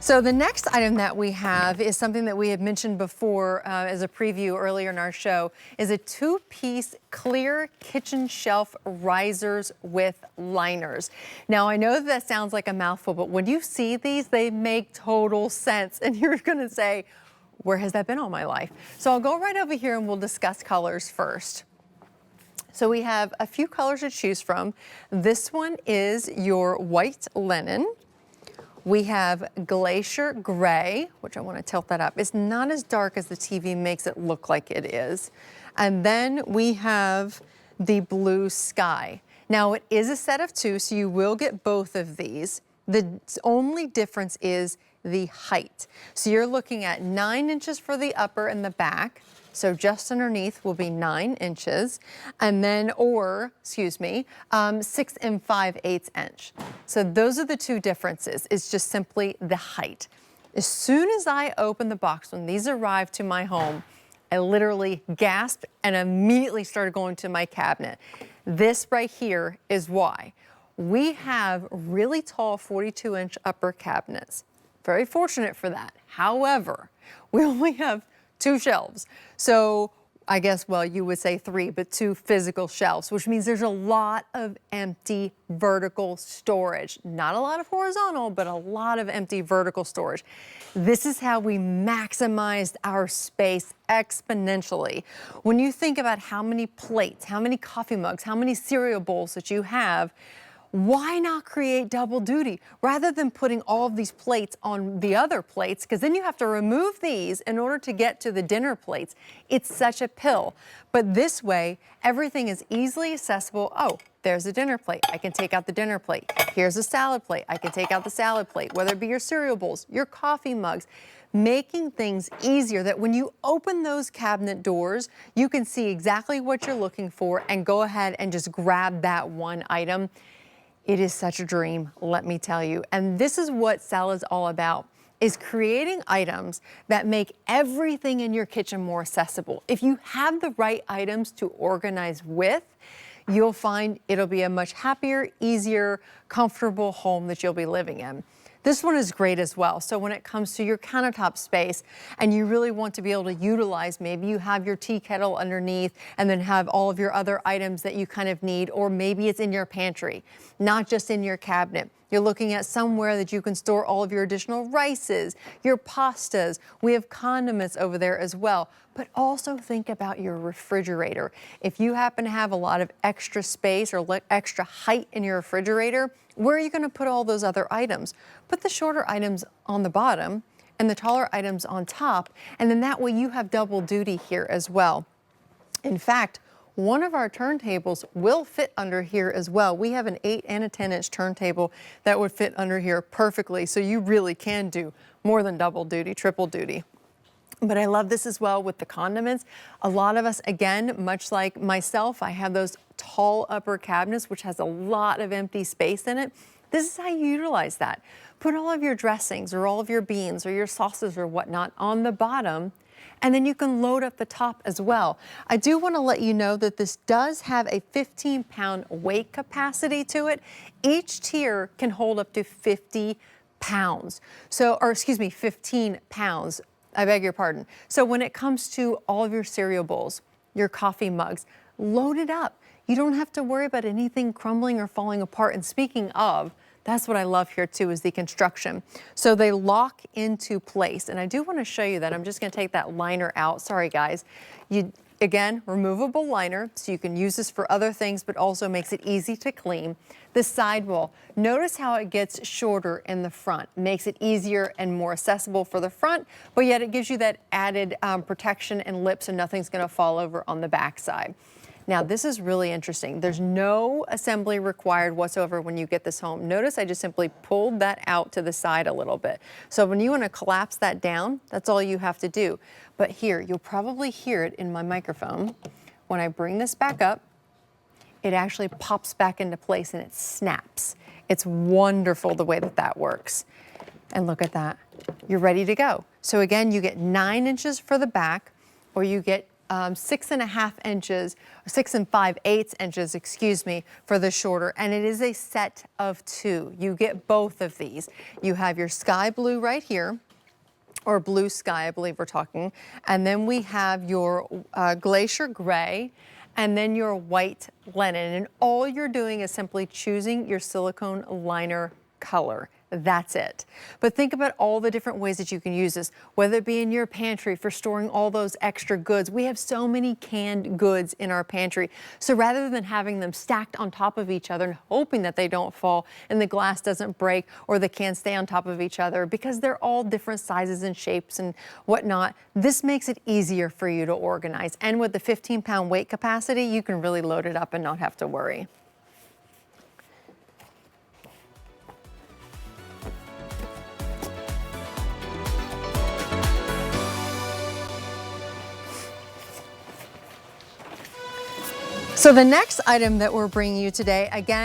So the next item that we have is something that we had mentioned before as a preview earlier in our show, is a two-piece clear kitchen shelf risers with liners. Now I know that sounds like a mouthful, but when you see these, they make total sense. And you're gonna say, where has that been all my life? So I'll go right over here and we'll discuss colors first. So we have a few colors to choose from. This one is your white linen. We have glacier gray, which I want to tilt that up. It's not as dark as the TV makes it look like it is. And then we have the blue sky. Now it is a set of two, so you will get both of these. The only difference is the height. So you're looking at 9 inches for the upper and the back. So just underneath will be 9 inches, and then, 6 5/8 inch. So those are the two differences. It's just simply the height. As soon as I opened the box, when these arrived to my home, I literally gasped and immediately started going to my cabinet. This right here is why. We have really tall 42-inch upper cabinets. Very fortunate for that. However, we only have 2 shelves. So I guess, well, you would say 3, but 2 physical shelves, which means there's a lot of empty vertical storage. Not a lot of horizontal, but a lot of empty vertical storage. This is how we maximized our space exponentially. When you think about how many plates, how many coffee mugs, how many cereal bowls that you have, why not create double duty rather than putting all of these plates on the other plates, because then you have to remove these in order to get to the dinner plates. It's such a pill. But this way, everything is easily accessible. Oh, there's a dinner plate. I can take out the dinner plate. Here's a salad plate. I can take out the salad plate, whether it be your cereal bowls, your coffee mugs, making things easier that when you open those cabinet doors, you can see exactly what you're looking for and go ahead and just grab that one item. It is such a dream, let me tell you. And this is what Cella is all about, is creating items that make everything in your kitchen more accessible. If you have the right items to organize with, you'll find it'll be a much happier, easier, comfortable home that you'll be living in. This one is great as well. So when it comes to your countertop space and you really want to be able to utilize, maybe you have your tea kettle underneath and then have all of your other items that you kind of need, or maybe it's in your pantry, not just in your cabinet. You're looking at somewhere that you can store all of your additional rices, your pastas. We have condiments over there as well. But also think about your refrigerator. If you happen to have a lot of extra space or extra height in your refrigerator, where are you going to put all those other items? Put the shorter items on the bottom and the taller items on top, and then that way you have double duty here as well. In fact, one of our turntables will fit under here as well. We have an 8 and a 10-inch turntable that would fit under here perfectly, so you really can do more than double duty, triple duty. But I love this as well with the condiments. A lot of us, again, much like myself, I have those tall upper cabinets, which has a lot of empty space in it. This is how you utilize that. Put all of your dressings or all of your beans or your sauces or whatnot on the bottom, and then you can load up the top as well. I do want to let you know that this does have a 15-pound weight capacity to it. Each tier can hold up to 50 pounds. So, or excuse me, 15 pounds. I beg your pardon. So when it comes to all of your cereal bowls, your coffee mugs, load it up. You don't have to worry about anything crumbling or falling apart. And speaking of, that's what I love here too, is the construction. So they lock into place. And I do want to show you that. I'm just going to take that liner out. Sorry, guys. Again, removable liner, so you can use this for other things, but also makes it easy to clean. The sidewall, notice how it gets shorter in the front. Makes it easier and more accessible for the front, but yet it gives you that added protection and lip so nothing's going to fall over on the back side. Now, this is really interesting. There's no assembly required whatsoever when you get this home. Notice I just simply pulled that out to the side a little bit. So when you want to collapse that down, that's all you have to do. But here, you'll probably hear it in my microphone. When I bring this back up, it actually pops back into place and it snaps. It's wonderful the way that that works. And look at that. You're ready to go. So again, you get 9 inches for the back, or you get 6.5 inches, 6 5/8 inches, excuse me, for the shorter, and it is a set of 2. You get both of these. You have your sky blue right here, or blue sky, I believe we're talking, and then we have your glacier gray, and then your white linen, and all you're doing is simply choosing your silicone liner color. That's it. But think about all the different ways that you can use this, whether it be in your pantry for storing all those extra goods. We have so many canned goods in our pantry. So rather than having them stacked on top of each other and hoping that they don't fall and the glass doesn't break or the cans stay on top of each other because they're all different sizes and shapes and whatnot, this makes it easier for you to organize. And with the 15-pound weight capacity, you can really load it up and not have to worry. So the next item that we're bringing you today, again,